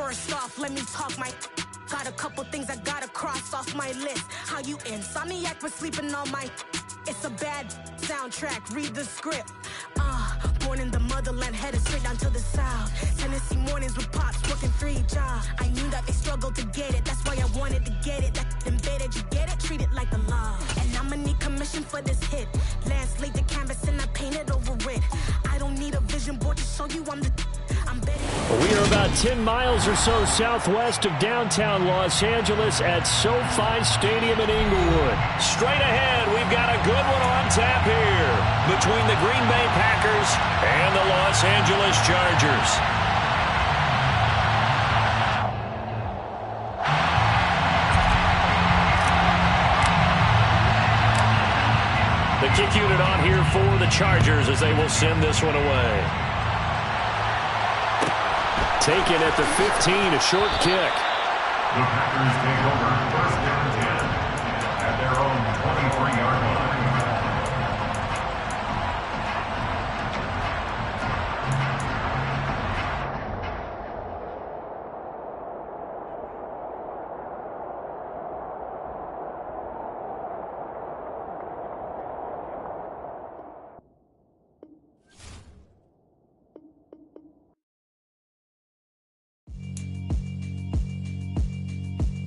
First off, let me talk my. Got a couple things I gotta cross off my list. How you insomniac for sleeping on my. It's a bad soundtrack, read the script. Born in the motherland, headed straight down to the south. Tennessee mornings with pops, working 3 jobs. I knew that they struggled to get it, that's why I wanted to get it. That embedded, you get it, treat it like the law. And I'ma need commission for this hit. Lance laid the canvas and I painted over it. I don't need a vision board to show you I'm betting. We are about 10 miles or so southwest of downtown Los Angeles at SoFi Stadium in Inglewood. Straight ahead, we've got a good one on tap here between the Green Bay Packers and the Los Angeles Chargers. The kick unit on here for the Chargers as they will send this one away. Taken at the 15, a short kick. The Packers take over first down 10 at their own 23-yard line.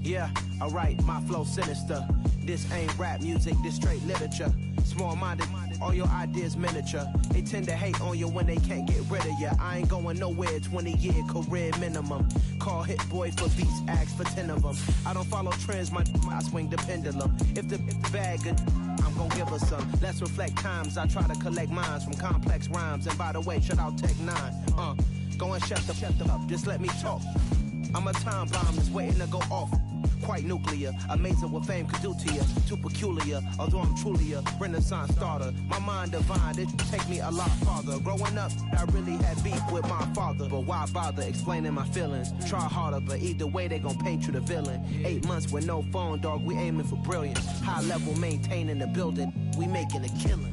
Yeah, alright, my flow sinister. This ain't rap music, this straight literature. Small-minded, all your ideas miniature. They tend to hate on you when they can't get rid of you. I ain't going nowhere, 20-year career minimum. Call Hit Boy for beats, ask for 10 of them. I don't follow trends, I swing the pendulum. If the bag good, I'm gonna give her some. Let's reflect times, I try to collect minds from complex rhymes. And by the way, shout out Tech 9. Go and shut them up, just let me talk. I'm a time bomb that's waiting to go off. Quite nuclear, amazing what fame could do to you. Too peculiar, although I'm truly a renaissance starter. My mind divine, it take me a lot farther. Growing up, I really had beef with my father. But why bother explaining my feelings? Try harder, but either way they gon' paint you the villain. 8 months with no phone, dog, we aiming for brilliance. High level maintaining the building, we making a killing.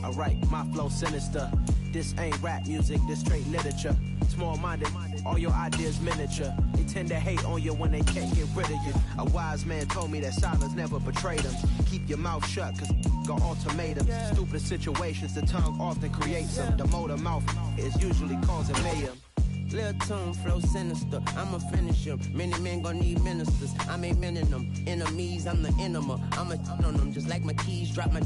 Alright, my flow sinister. This ain't rap music, this straight literature. Small-minded, all your ideas miniature. They tend to hate on you when they can't get rid of you. A wise man told me that silence never betrayed him. Keep your mouth shut, cause got ultimatums. Stupid situations, the tongue often creates them. The motor mouth is usually causing mayhem. Lil' tune, flow sinister, I'ma finish him. Many men gon' need ministers, I'm aiming them. Enemies, I'm the enema, I'ma on them. Just like my keys, drop my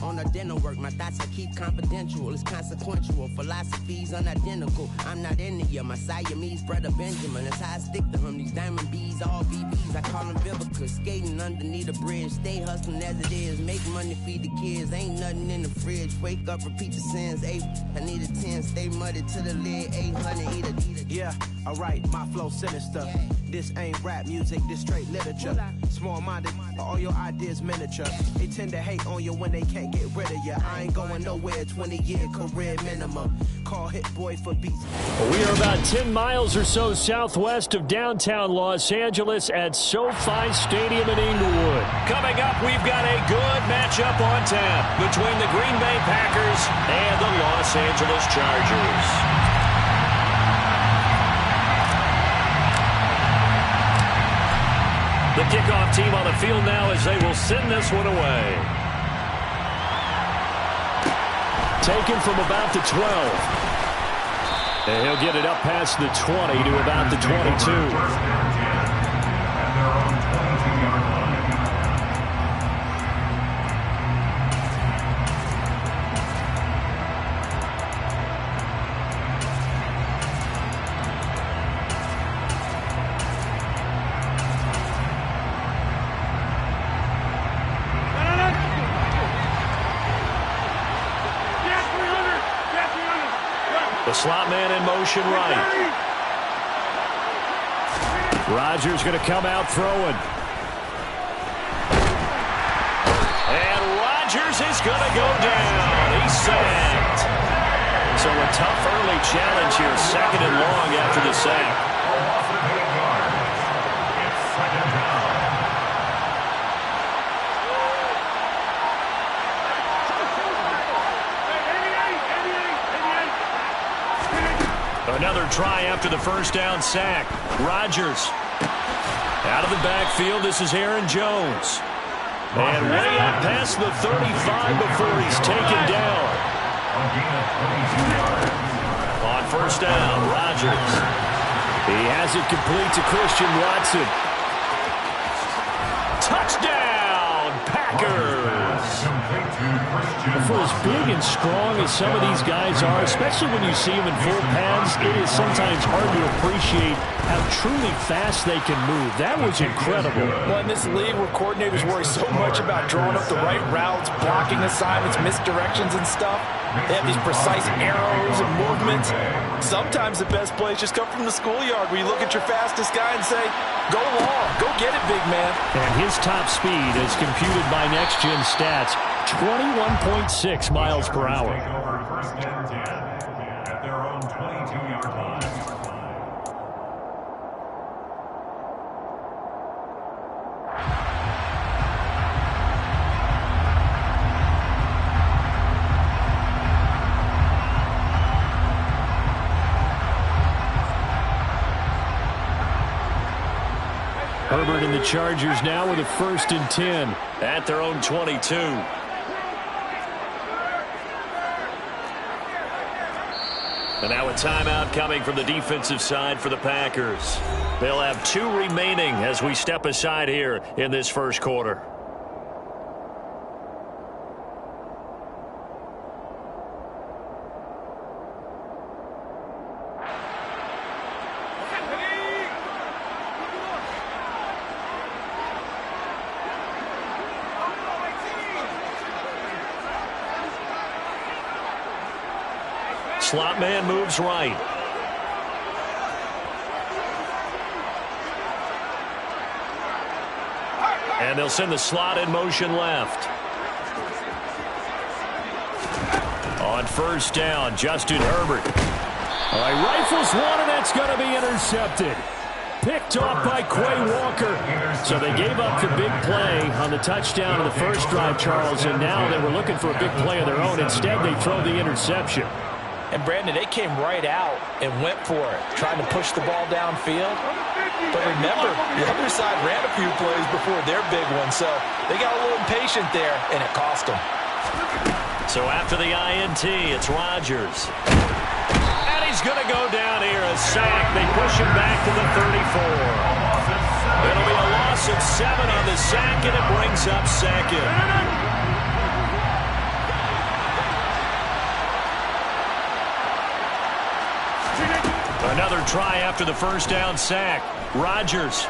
on the dental work. My thoughts I keep confidential, it's consequential. Philosophies unidentical, I'm not into you. My Siamese brother Benjamin, that's how I stick to him. These diamond bees, all BBs, I call them Vivica. Skating underneath a bridge, stay hustling as it is. Make money, feed the kids, ain't nothing in the fridge. Wake up, repeat the sins, 8, I need a 10. Stay muddy to the lid, 800, eat a. Yeah, alright, my flow sinister. This ain't rap music, this straight literature. Small-minded, all your ideas miniature. They tend to hate on you when they can't get rid of you. I ain't going nowhere, 20-year career minimum. Call Hit Boy for beats. We are about 10 miles or so southwest of downtown Los Angeles at SoFi Stadium in Inglewood. Coming up, we've got a good matchup on tap between the Green Bay Packers and the Los Angeles Chargers. The kickoff team on the field now as they will send this one away. Taken from about the 12. And he'll get it up past the 20 to about the 22. The slot man in motion right. Rodgers going to come out throwing. And Rodgers is going to go down. He's sacked. So a tough early challenge here. 2nd and long after the sack. Another try after the first down sack. Rodgers out of the backfield. This is Aaron Jones. And way out past the 35 before he's taken down. On first down, Rodgers. He has it complete to Christian Watson. Touchdown, Packers. For as big and strong as some of these guys are, especially when you see them in full pads, it is sometimes hard to appreciate how truly fast they can move. That was incredible. Well, in this league where coordinators worry so much about drawing up the right routes, blocking assignments, misdirections and stuff, they have these precise arrows and movements. Sometimes the best plays just come from the schoolyard where you look at your fastest guy and say, go long, go get it, big man. And his top speed, as computed by Next Gen Stats, 21.6 miles per hour. First and 10 at their own 22-yard line. Herbert and the Chargers now with a 1st and 10. At their own 22. And now a timeout coming from the defensive side for the Packers. They'll have 2 remaining as we step aside here in this first quarter. Slot man moves right. And they'll send the slot in motion left. On first down, Justin Herbert. All right, rifles one, and that's going to be intercepted. Picked off by Quay Walker. So they gave up the big play on the touchdown in the first drive, Charles, and now they were looking for a big play of their own. Instead, they throw the interception. And, Brandon, they came right out and went for it, trying to push the ball downfield. But remember, the other side ran a few plays before their big one, so they got a little impatient there, and it cost them. So after the INT, it's Rodgers. And he's going to go down here, a sack. They push him back to the 34. It'll be a loss of 7 on the sack, and it brings up second. Another try after the first down sack. Rodgers.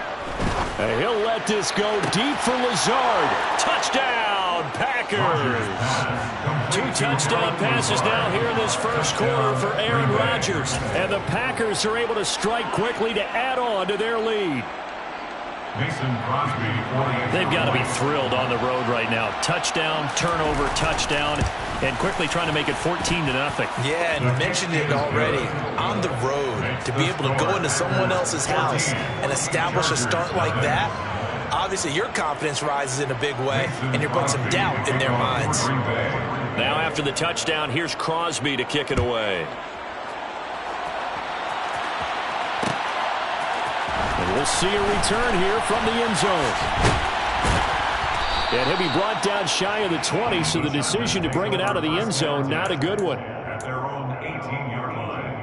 And he'll let this go deep for Lazard. Touchdown, Packers. 2 touchdown passes now here in this first quarter for Aaron Rodgers. And the Packers are able to strike quickly to add on to their lead. They've got to be thrilled on the road right now. Touchdown, turnover, touchdown, and quickly trying to make it 14-0. Yeah, and you mentioned it already. On the road, to be able to go into someone else's house and establish a start like that, obviously your confidence rises in a big way, and you're putting some doubt in their minds. Now after the touchdown, here's Crosby to kick it away. And we'll see a return here from the end zone. And he'll be brought down shy of the 20, so the decision to bring it out of the end zone, not a good one. At their own 18-yard line.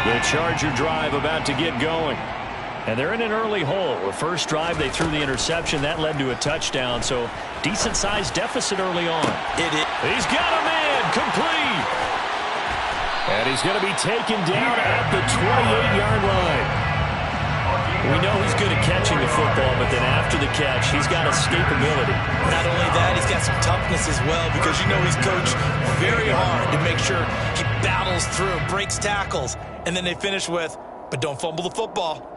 The Charger drive about to get going. And they're in an early hole. The first drive, they threw the interception. That led to a touchdown, so decent-sized deficit early on. He's got a man, complete. And he's going to be taken down at the 28-yard line. We know he's good at catching the football, but then after the catch, he's got escapability. Not only that, he's got some toughness as well, because you know he's coached very hard to make sure he battles through, breaks tackles, and then they finish with, but don't fumble the football.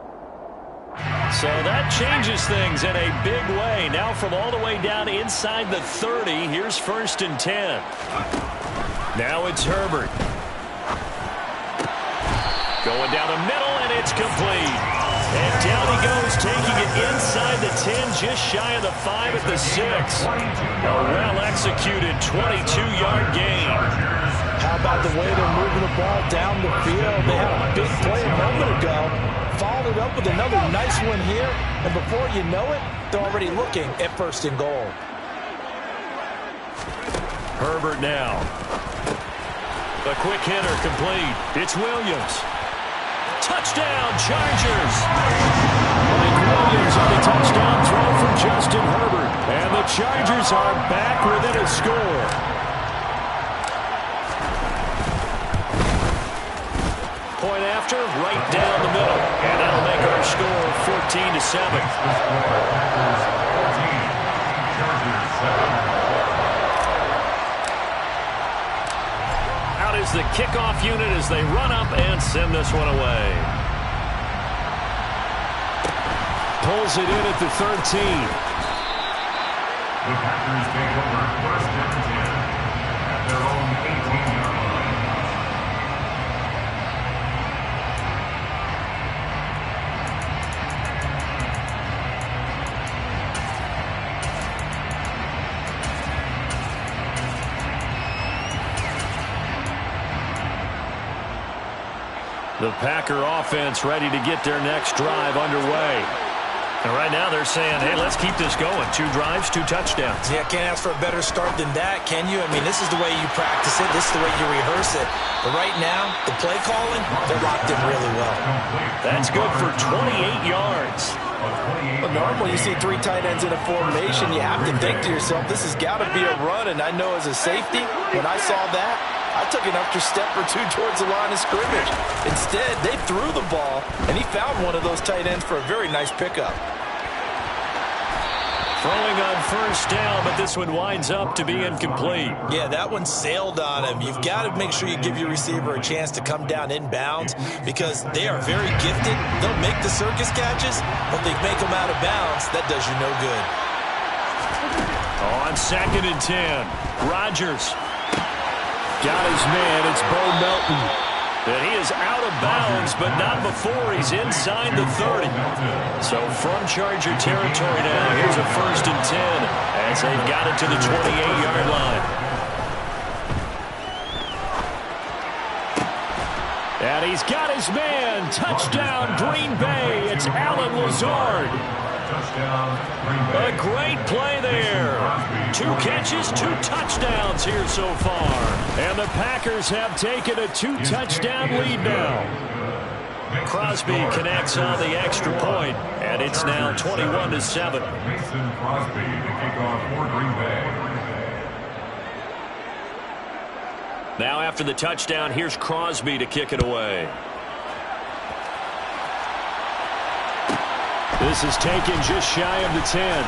So that changes things in a big way. Now from all the way down inside the 30, here's 1st and 10. Now it's Herbert. Going down the middle, and it's complete. And down he goes, taking it inside the 10, just shy of the 5 at the 6. A well-executed 22-yard gain. How about the way they're moving the ball down the field? They had a big play a moment ago. Followed it up with another nice one here. And before you know it, they're already looking at 1st and goal. Herbert now. The quick hitter complete. It's Williams. Touchdown, Chargers. Mike Williams on the touchdown throw from Justin Herbert. And the Chargers are back within a score. Point after, right down the middle. And that'll make our score 14-7. Out is the kickoff unit as they run up and send this one away. Pulls it in at the 13. The Packers take over 1st and 10 at their own 18-yard line. The Packer offense ready to get their next drive underway. And right now they're saying, hey, let's keep this going. 2 drives, 2 touchdowns. Yeah, can't ask for a better start than that, can you? I mean, this is the way you practice it. This is the way you rehearse it. But right now, the play calling, they're locked in really well. That's good for 28 yards. Well, normally you see 3 tight ends in a formation. You have to think to yourself, this has got to be a run. And I know as a safety, when I saw that, I took an extra step or 2 towards the line of scrimmage. Instead, they threw the ball, and he found one of those tight ends for a very nice pickup. Throwing on 1st down, but this one winds up to be incomplete. Yeah, that one sailed on him. You've got to make sure you give your receiver a chance to come down inbounds because they are very gifted. They'll make the circus catches, but they make them out of bounds. That does you no good. On 2nd and 10, Rodgers. Got his man, it's Bo Melton. And he is out of bounds, but not before he's inside the 30. So from Charger territory now, here's a 1st and 10 as they've got it to the 28-yard line. And he's got his man. Touchdown, Green Bay. It's Alan Lazard. A great play there. 2 catches, 2 touchdowns here so far. And the Packers have taken a 2-touchdown lead now. Crosby connects on the extra point, and it's now 21-7. Mason Crosby to kick off for Green Bay. Now after the touchdown, here's Crosby to kick it away. This is taken just shy of the 10.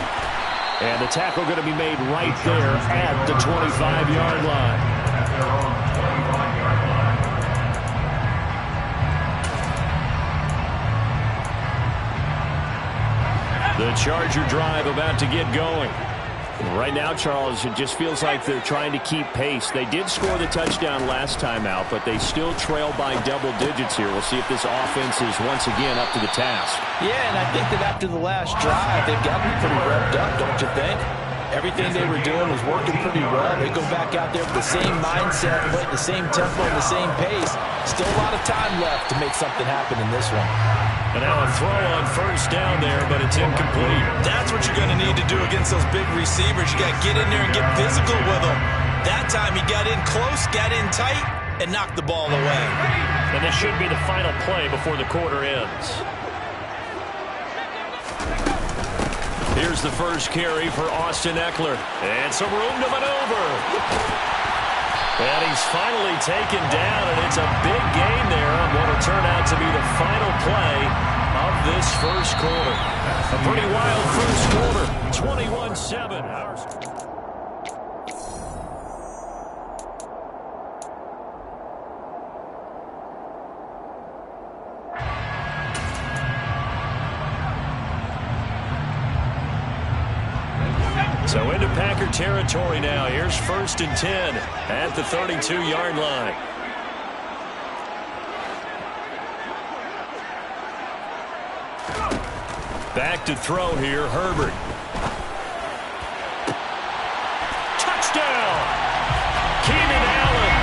And the tackle going to be made right there at the 25-yard line. At their own 25-yard line. The Charger drive about to get going. Right now, Charles, it just feels like they're trying to keep pace. They did score the touchdown last time out, but they still trail by double digits here. We'll see if this offense is once again up to the task. Yeah, and I think that after the last drive, they've got to be pretty revved up, don't you think? Everything they were doing was working pretty well. They go back out there with the same mindset, playing the same tempo and the same pace. Still a lot of time left to make something happen in this one. And now a throw on 1st down there, but it's incomplete. That's what you're going to need to do against those big receivers. You got to get in there and get physical with them. That time he got in close, got in tight, and knocked the ball away. And this should be the final play before the quarter ends. Here's the first carry for Austin Eckler. And some room to maneuver. And he's finally taken down, and it's a big gain there on what will turn out to be the final play of this first quarter. A pretty wild first quarter, 21-7. So into Packer territory now. Here's 1st and 10 at the 32-yard line. Back to throw here, Herbert. Touchdown! Keenan Allen,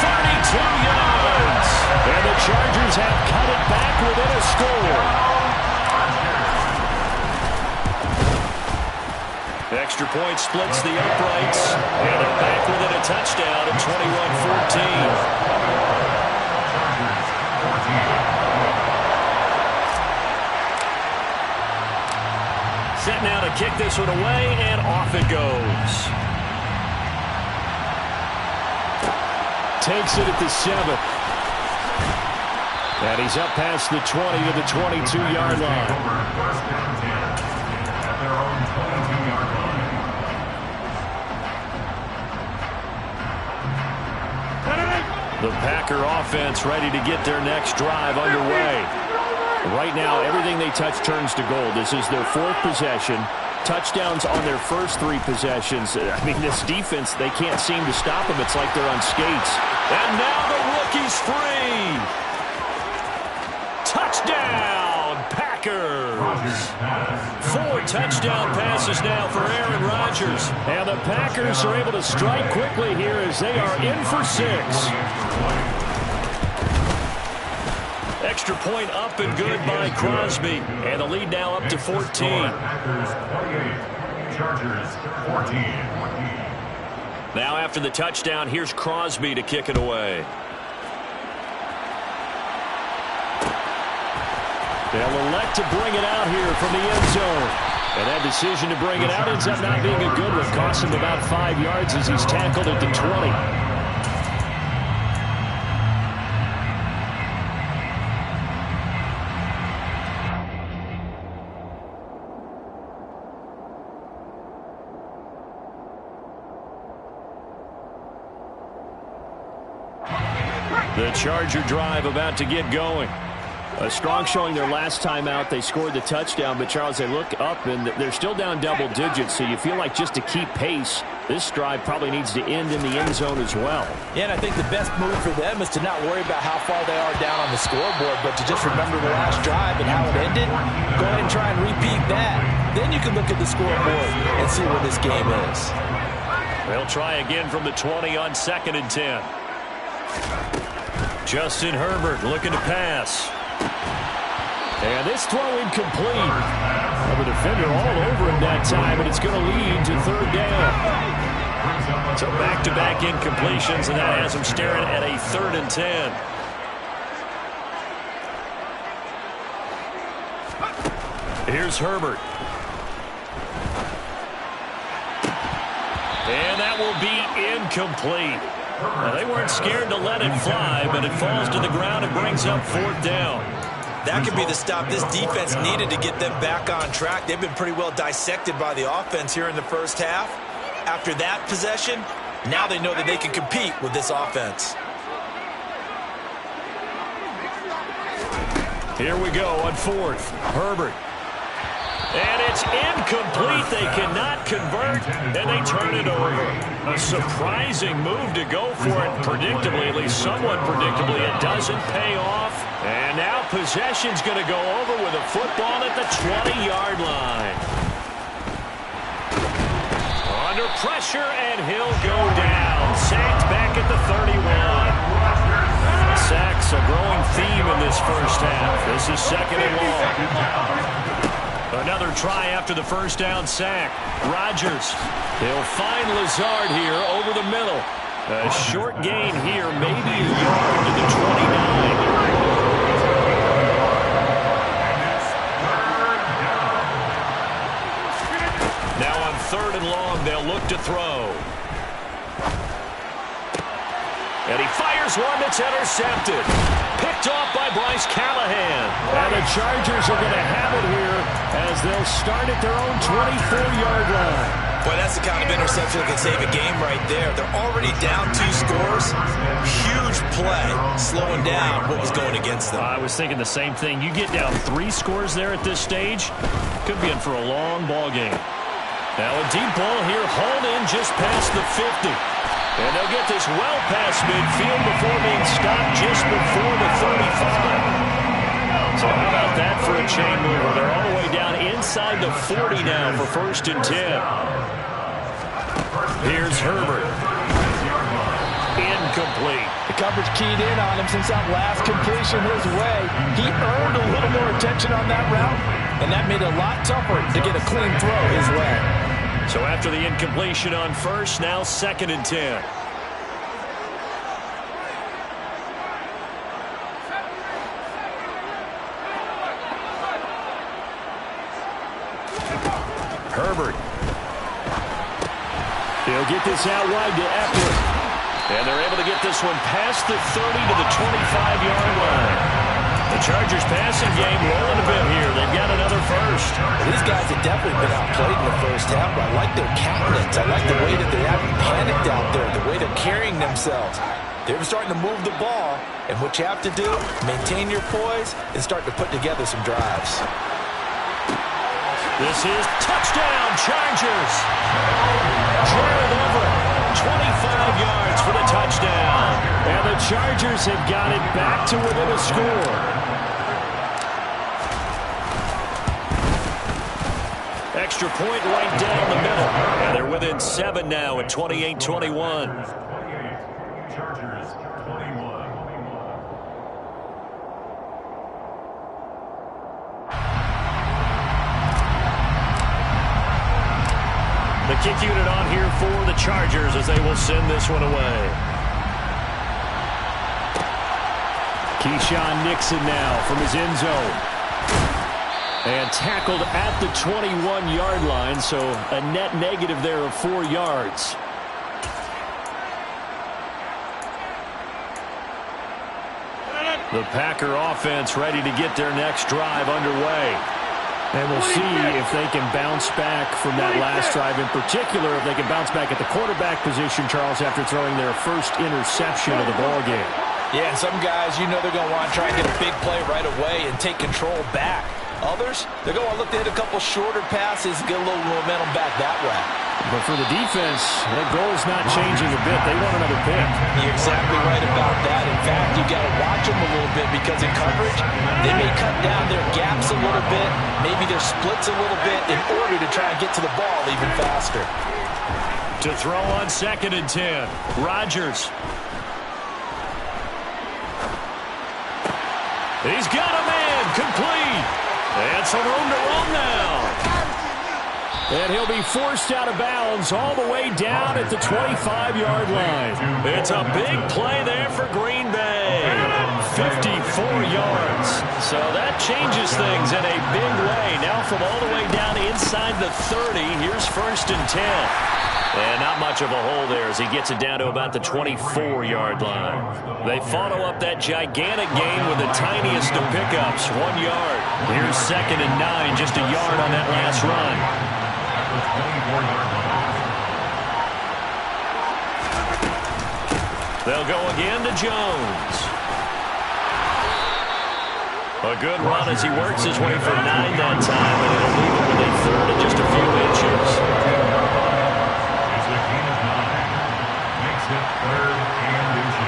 32 yards. And the Chargers have cut it back within a score. Extra point splits the uprights. And they're back within a touchdown at 21-14. Set now to kick this one away, and off it goes. Takes it at the 7. And he's up past the 20 to the 22-yard line. First down 10 at their own 22-yard line. The Packer offense ready to get their next drive underway. Right now, everything they touch turns to gold. This is their 4th possession. Touchdowns on their first 3 possessions. I mean, this defense, they can't seem to stop them. It's like they're on skates. And now the rookie's free. Touchdown, Packers. 4 touchdown passes now for Aaron Rodgers. And the Packers are able to strike quickly here as they are in for 6. Extra point up and good by Crosby. And the lead now up to 14. Packers 48, Chargers 14. Now after the touchdown, here's Crosby to kick it away. They'll elect to bring it out here from the end zone. And that decision to bring it out ends up not being a good one. Costs him about 5 yards as he's tackled at the 20. The Charger drive about to get going. A strong showing their last time out. They scored the touchdown, but Charles, they look up and they're still down double digits, so you feel like just to keep pace, this drive probably needs to end in the end zone as well. Yeah, and I think the best move for them is to not worry about how far they are down on the scoreboard, but to just remember the last drive and how it ended. Go ahead and try and repeat that. Then you can look at the scoreboard and see where this game is. They'll try again from the 20 on 2nd and 10. Justin Herbert looking to pass. And this throw incomplete. The defender all over him that time, and it's going to lead to 3rd down. So back-to-back incompletions, and that has him staring at a 3rd and 10. Here's Herbert. And that will be incomplete. Now, they weren't scared to let it fly, but it falls to the ground and brings up 4th down. That could be the stop this defense needed to get them back on track. They've been pretty well dissected by the offense here in the first half. After that possession, now they know that they can compete with this offense. Here we go on 4th. Herbert. And it's incomplete. They cannot convert, and they turn it over. A surprising move to go for it. Predictably, at least somewhat predictably, it doesn't pay off. And now possession's going to go over with a football at the 20-yard line. Under pressure, and he'll go down. Sacked back at the 31. Sacks a growing theme in this first half. This is 2nd and long. Another try after the first down sack. Rodgers. He'll find Lazard here over the middle. A short gain here, maybe a yard to the 29. Now on 3rd and long, they'll look to throw. And he fires one that's intercepted. Picked off by Bryce Callahan. And the Chargers are going to have it here as they'll start at their own 24-yard line. Boy, that's the kind of interception that can save a game right there. They're already down 2 scores. Huge play, slowing down what was going against them. I was thinking the same thing. You get down 3 scores there at this stage, could be in for a long ball game. Now a deep ball here, hauled in just past the 50. And they'll get this well past midfield before being stopped just before the 35. So how about that for a chain mover? They're all the way down inside the 40 now for 1st and 10. Here's Herbert. Incomplete. The coverage keyed in on him since that last completion his way. He earned a little more attention on that route, and that made it a lot tougher to get a clean throw his way. So after the incompletion on 1st, now 2nd and 10. Herbert. He'll get this out wide to Eckler. And they're able to get this one past the 30 to the 25-yard line. The Chargers passing game rolling a bit here. They've got another first. These guys have definitely been outplayed in the first half, but I like their countenance. I like the way that they haven't panicked out there, the way they're carrying themselves. They're starting to move the ball, and what you have to do, maintain your poise and start to put together some drives. This is touchdown, Chargers. Gerald Everett, 25 yards for the touchdown. And the Chargers have got it back to within a score. Extra point right down the middle. And they're within 7 now at 28-21. Chargers 21. The kick unit on here for the Chargers as they will send this one away. Keyshawn Nixon now from his end zone. And tackled at the 21-yard line, so a net negative there of 4 yards. The Packer offense ready to get their next drive underway. And we'll see if they can bounce back from that last drive. In particular, if they can bounce back at the quarterback position, Charles, after throwing their first interception of the ballgame. Yeah, and some guys, you know they're going to want to try and get a big play right away and take control back. Others, they're going to look to hit a couple shorter passes, get a little momentum back that way. But for the defense, that goal is not changing a bit. They want another pick. You're exactly right about that. In fact, you've got to watch them a little bit because in coverage, they may cut down their gaps a little bit, maybe their splits a little bit in order to try and get to the ball even faster. To throw on 2nd and 10, Rodgers. He's got a man, complete. And some room to run now. And he'll be forced out of bounds all the way down at the 25-yard line. It's a big play there for Green Bay. 54 yards. So that changes things in a big way. Now from all the way down inside the 30, here's 1st and 10. And not much of a hole there as he gets it down to about the 24-yard line. They follow up that gigantic gain with the tiniest of pickups, 1 yard. Here's 2nd and 9, just a yard on that last run. They'll go again to Jones. A good run as he works his way for 9 that time, and it'll leave him with a 3rd and just a few inches. It's a gain of 9. Makes it 3rd and inches.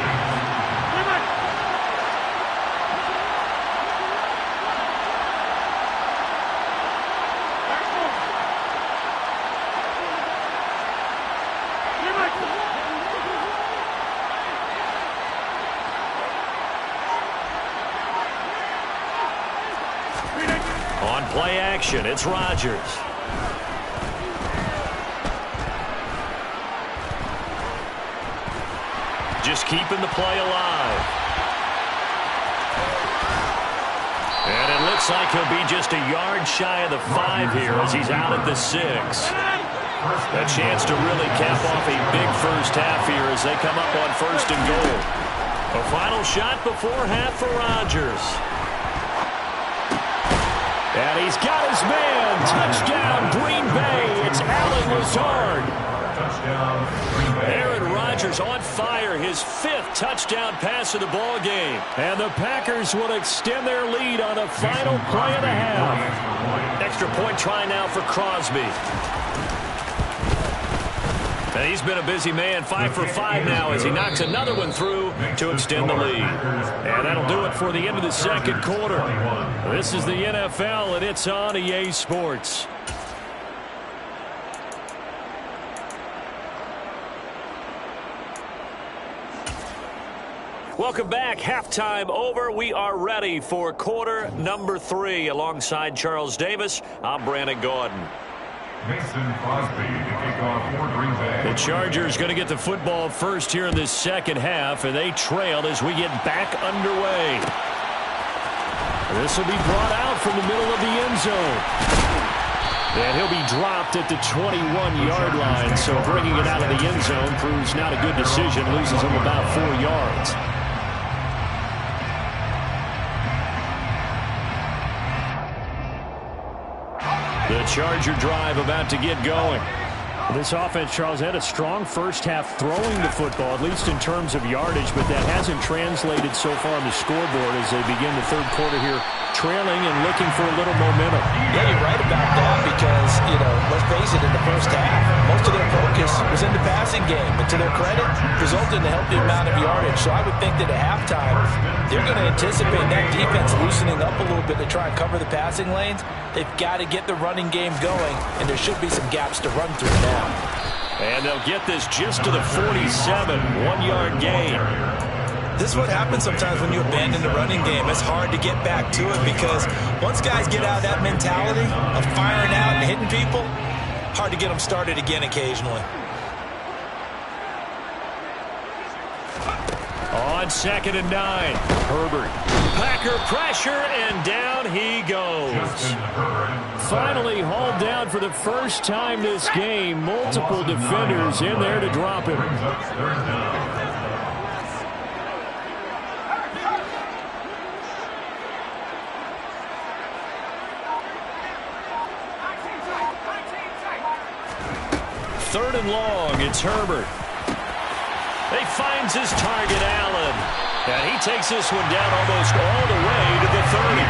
On play action, it's Rodgers. Just keeping the play alive. And it looks like he'll be just a yard shy of the 5 here as he's out at the 6. A chance to really cap off a big first half here as they come up on 1st and goal. A final shot before half for Rodgers. And he's got his man. Touchdown, Green Bay. It's Allen Lazard. Touchdown, Green Bay. Aaron Rodgers on fire. His 5th touchdown pass of the ball game. And the Packers will extend their lead on the final play of the half. Extra point try now for Crosby. And he's been a busy man, 5 for 5 now as he knocks another one through to extend the lead. And that'll do it for the end of the second quarter. This is the NFL, and it's on EA Sports. Welcome back. Halftime over. We are ready for quarter number 3. Alongside Charles Davis, I'm Brandon Gordon. Mason Crosby to kick off for Green Bay. The Chargers going to get the football first here in this second half, and they trail as we get back underway. This will be brought out from the middle of the end zone. And he'll be dropped at the 21-yard line, so bringing it out of the end zone proves not a good decision. Loses him about 4 yards. The Charger drive about to get going. This offense, Charles, had a strong first half throwing the football, at least in terms of yardage, but that hasn't translated so far on the scoreboard as they begin the third quarter here, trailing and looking for a little momentum. Yeah, you're right about that because, let's face it, in the first half, most of their focus was in the passing game. But to their credit, resulted in a healthy amount of yardage. So I would think that at halftime, they're going to anticipate that defense loosening up a little bit to try and cover the passing lanes. They've got to get the running game going, and there should be some gaps to run through now. And they'll get this just to the 47, 1-yard gain. This is what happens sometimes when you abandon the running game. It's hard to get back to it because once guys get out of that mentality of firing out and hitting people, hard to get them started again occasionally. On 2nd and 9, Herbert. Packer pressure, and down he goes. Finally hauled down for the first time this game. Multiple defenders in there to drop him. Third and long, it's Herbert. He finds his target, Allen. And he takes this one down almost all the way to the 30.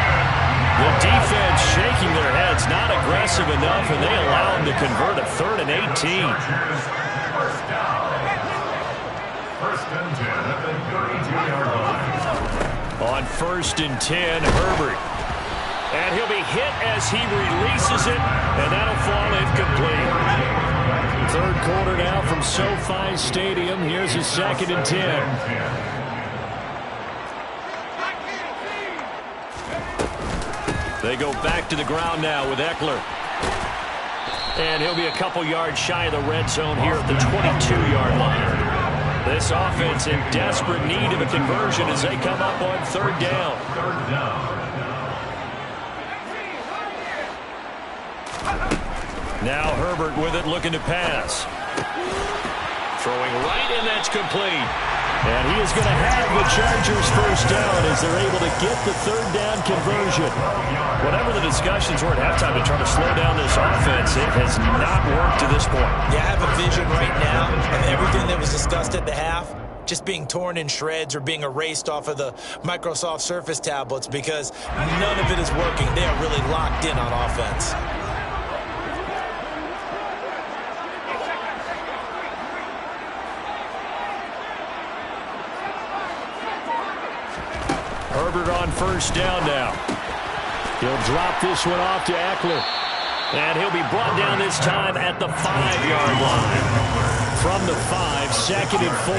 The defense shaking their heads, not aggressive enough, and they allow him to convert a 3rd and 18. First down. First and 10 at the 32-yard line. On 1st and 10, Herbert. And he'll be hit as he releases it, and that'll fall incomplete. Third quarter now from SoFi Stadium. Here's a 2nd and 10. They go back to the ground now with Eckler. And he'll be a couple yards shy of the red zone here at the 22-yard line. This offense in desperate need of a conversion as they come up on 3rd down. Now Herbert with it, looking to pass. Throwing right, and that's complete. And he is going to have the Chargers first down as they're able to get the 3rd down conversion. Whatever the discussions were at halftime to try to slow down this offense, it has not worked to this point. Yeah, I have a vision right now of everything that was discussed at the half just being torn in shreds or being erased off of the Microsoft Surface tablets because none of it is working. They are really locked in on offense. Herbert on first down now. He'll drop this one off to Eckler. And he'll be brought down this time at the 5-yard line. From the 5, 2nd and 4.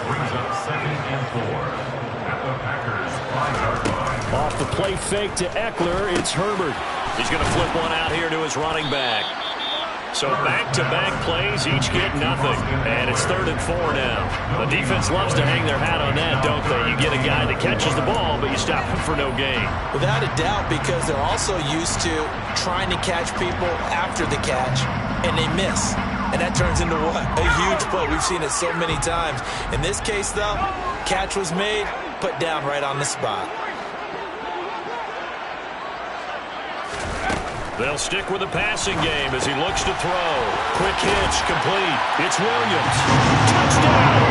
Brings up 2nd and 4 at the Packers 5-yard line. Off the play fake to Eckler, it's Herbert. He's going to flip one out here to his running back. So back-to-back plays, each get nothing. And it's 3rd and 4 now. The defense loves to hang their hat on that, don't they? You get a guy that catches the ball, but you stop him for no gain. Without a doubt, because they're also used to trying to catch people after the catch, and they miss. And that turns into what? A huge play. We've seen it so many times. In this case, though, catch was made, put down right on the spot. They'll stick with the passing game as he looks to throw. Quick hitch, complete. It's Williams. Touchdown!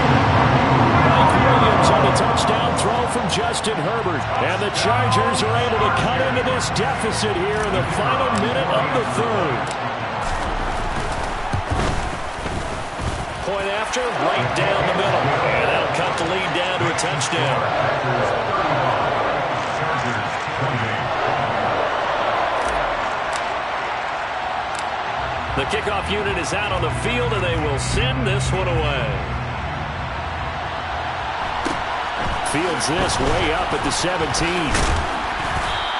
Mike Williams on the touchdown throw from Justin Herbert. And the Chargers are able to cut into this deficit here in the final minute of the 3rd. after, right down the middle. And that'll cut the lead down to a touchdown. The kickoff unit is out on the field, and they will send this one away. Fields this way up at the 17.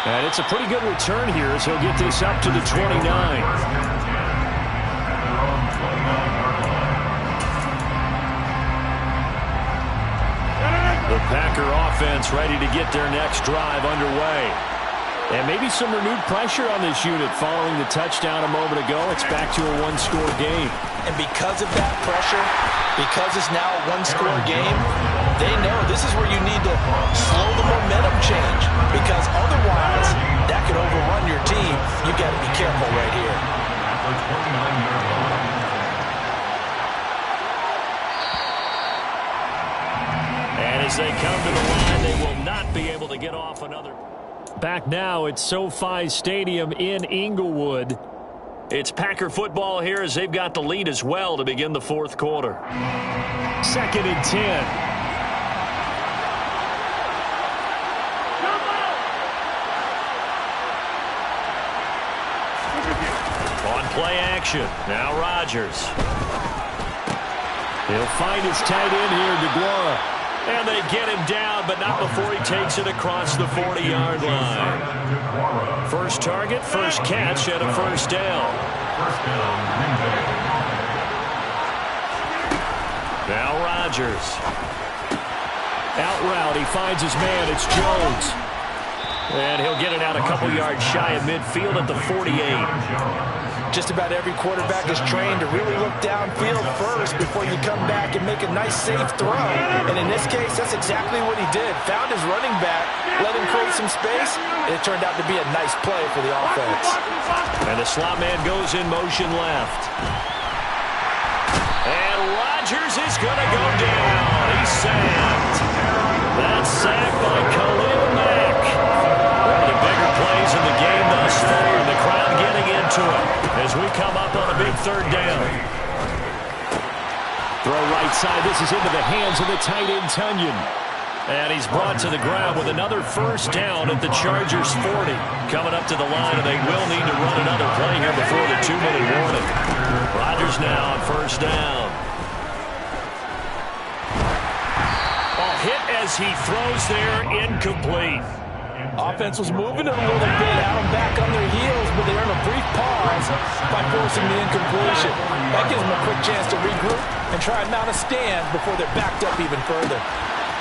And it's a pretty good return here as he'll get this up to the 29. The Packer offense ready to get their next drive underway. And maybe some renewed pressure on this unit following the touchdown a moment ago. It's back to a one-score game. And because of that pressure, because it's now a one-score game, they know this is where you need to slow the momentum change. Because otherwise, that could overrun your team. You've got to be careful right here. And as they come to the line, they will not be able to get off another. Back now at SoFi Stadium in Inglewood. It's Packer football here as they've got the lead as well to begin the fourth quarter. 2nd and 10. On play action. Now Rodgers. He'll find his tight end here, DeGuara. And they get him down, but not before he takes it across the 40-yard line. First target, first catch, and a first down. Now Rodgers. Out route, he finds his man. It's Jones. And he'll get it out a couple yards shy of midfield at the 48. Just about every quarterback is trained to really look downfield first before you come back and make a nice, safe throw. And in this case, that's exactly what he did. Found his running back, let him create some space, and it turned out to be a nice play for the offense. And the slot man goes in motion left. And Rodgers is going to go down. He's sacked. That's sacked by Khalil Mack. One of the bigger plays in the game thus far, and the crowd getting into it as we come up on a big third down. Throw right side. This is into the hands of the tight end, Tunyon. And he's brought to the ground with another first down at the Chargers 40. Coming up to the line, and they will need to run another play here before the 2-minute warning. Rodgers now on first down. Ball hit as he throws there, incomplete. Offense was moving it a little bit, had them back on their heels, but they earned a brief pause by forcing the incompletion. That gives them a quick chance to regroup and try and mount a stand before they're backed up even further.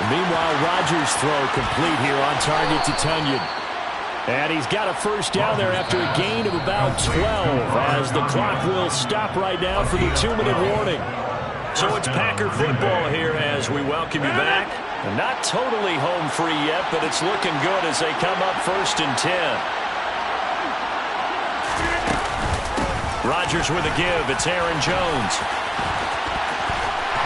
Meanwhile, Rodgers' throw complete here on target to Tunyon. And he's got a first down there after a gain of about 12 as the clock will stop right now for the 2-minute warning. So it's Packer football here as we welcome you back. Not totally home free yet, but it's looking good as they come up 1st and 10. Rodgers with a give. It's Aaron Jones.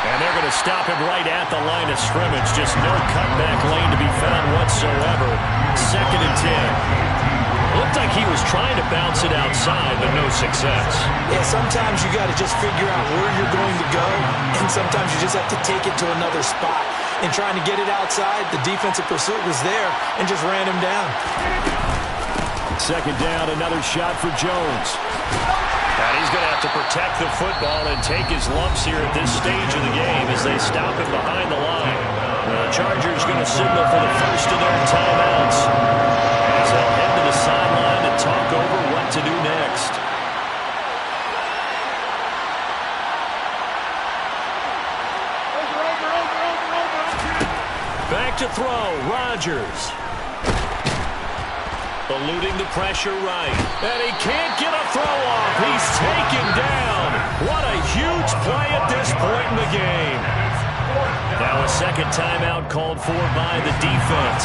And they're going to stop him right at the line of scrimmage. Just no cutback lane to be found whatsoever. 2nd and 10. Looked like he was trying to bounce it outside, but no success. Yeah, sometimes you got to just figure out where you're going to go, and sometimes you just have to take it to another spot. In trying to get it outside, the defensive pursuit was there and just ran him down. 2nd down, another shot for Jones. And he's going to have to protect the football and take his lumps here at this stage of the game as they stop him behind the line. The Chargers going to signal for the first of their timeouts as they'll head to the sideline to talk over what to do next. Back to throw, Rodgers. Eluding the pressure right. And he can't get a throw off. He's taken down. What a huge play at this point in the game. Now a second timeout called for by the defense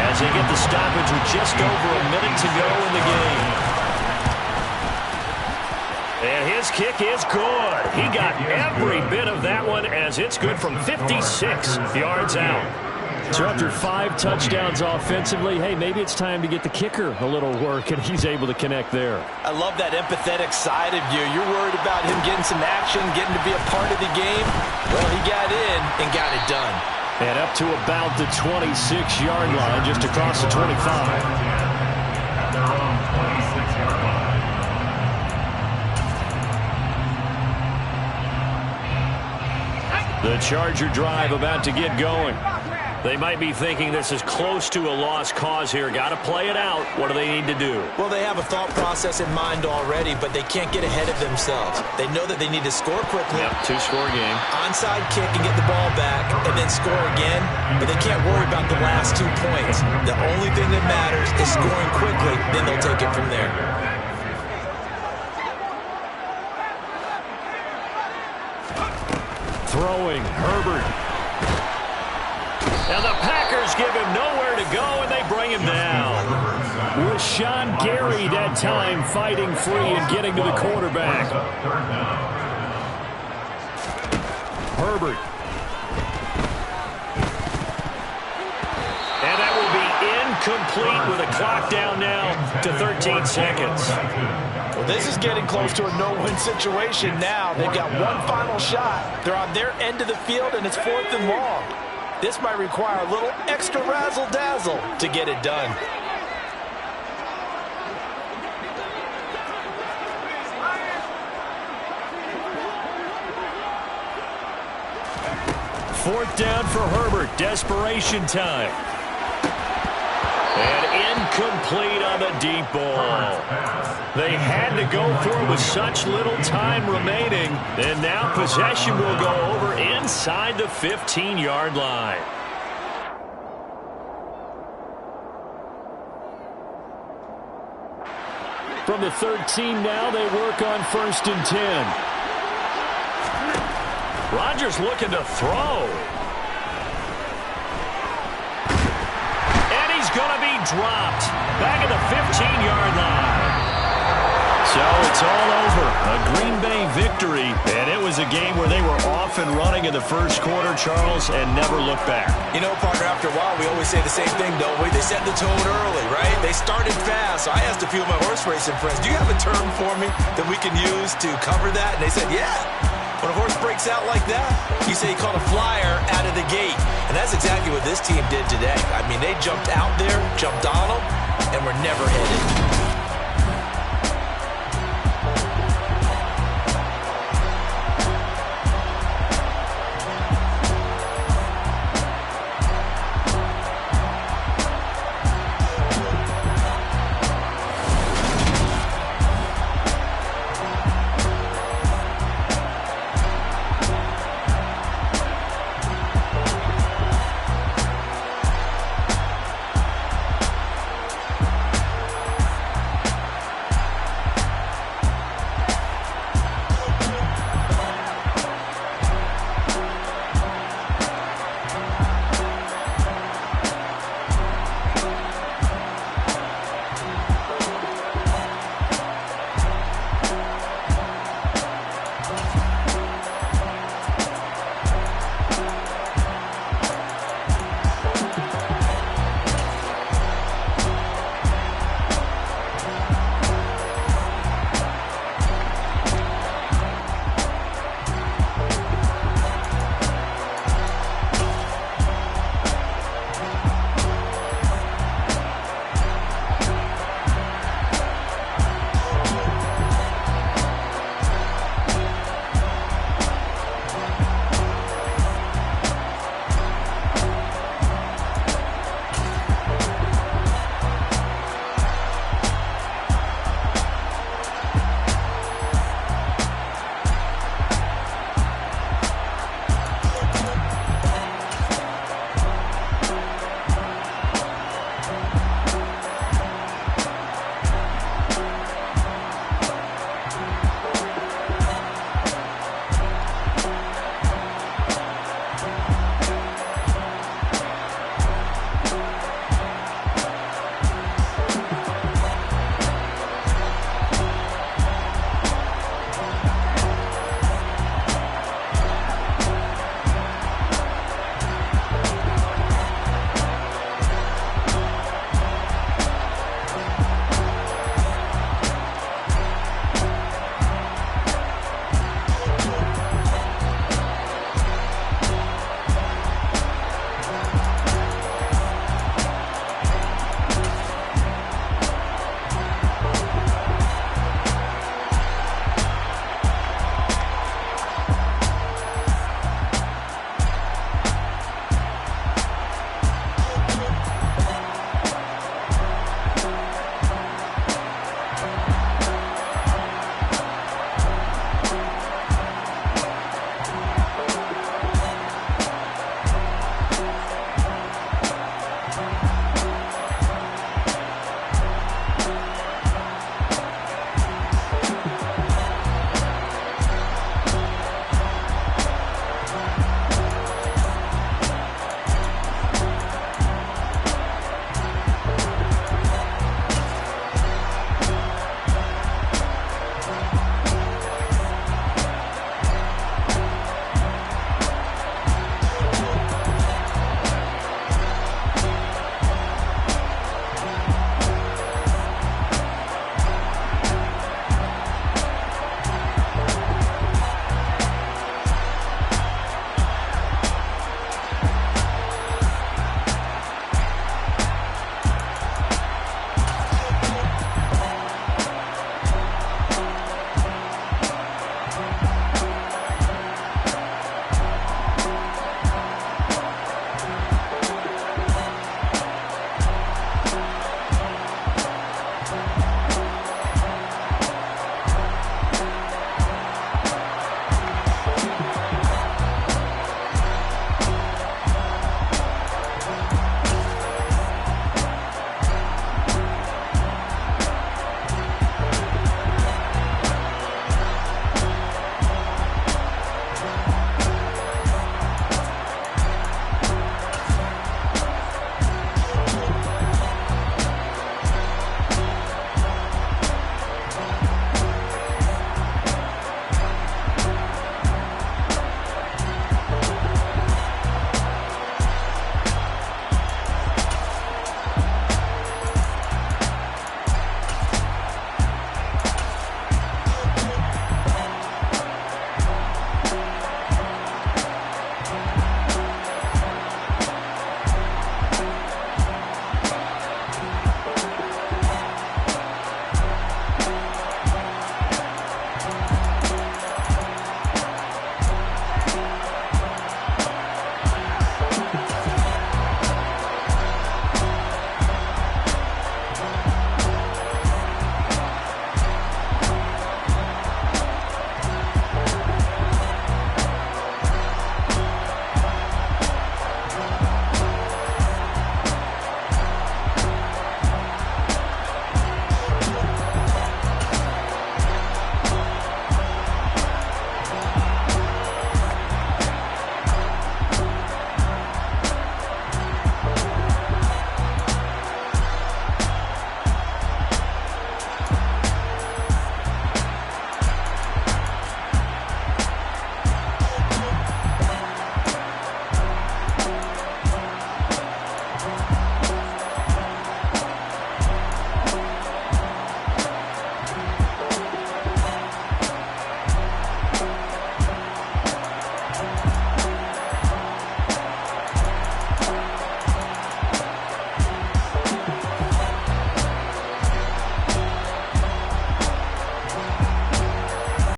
as they get the stoppage with just over a minute to go in the game. And his kick is good. He got every bit of that one as it's good from 56 yards out. So after 5 touchdowns offensively, hey, maybe it's time to get the kicker a little work, and he's able to connect there. I love that empathetic side of you. You're worried about him getting some action, getting to be a part of the game. Well, he got in and got it done. And up to about the 26-yard line, just across the 25. At their own 26-yard line. The Charger drive about to get going. They might be thinking this is close to a lost cause here. Got to play it out. What do they need to do? Well, they have a thought process in mind already, but they can't get ahead of themselves. They know that they need to score quickly. Yep, 2-score game. Onside kick and get the ball back and then score again, but they can't worry about the last 2 points. The only thing that matters is scoring quickly, then they'll take it from there. Throwing, Herbert. And the Packers give him nowhere to go, and they bring him down. Rashawn Gary that time fighting free and getting to the quarterback. Herbert. And that will be incomplete with a clock down now to 13 seconds. Well, this is getting close to a no-win situation now. They've got one final shot. They're on their end of the field, and it's 4th and long. This might require a little extra razzle-dazzle to get it done. Fourth down for Herbert. Desperation time. And incomplete on the deep ball. They had to go for it with such little time remaining. And now possession will go over inside the 15-yard line. From the 13 now, they work on 1st and 10. Rodgers looking to throw. And he's going to be dropped back at the 15-yard line. So it's all over. A Green Bay victory. And it was a game where they were off and running in the first quarter, Charles, and never looked back. You know, partner, after a while, we always say the same thing, don't we? They set the tone early, right? They started fast. So I asked a few of my horse racing friends, do you have a term for me that we can use to cover that? And they said, yeah. When a horse breaks out like that, you say he caught a flyer out of the gate. And that's exactly what this team did today. I mean, they jumped out there, jumped on them, and were never headed.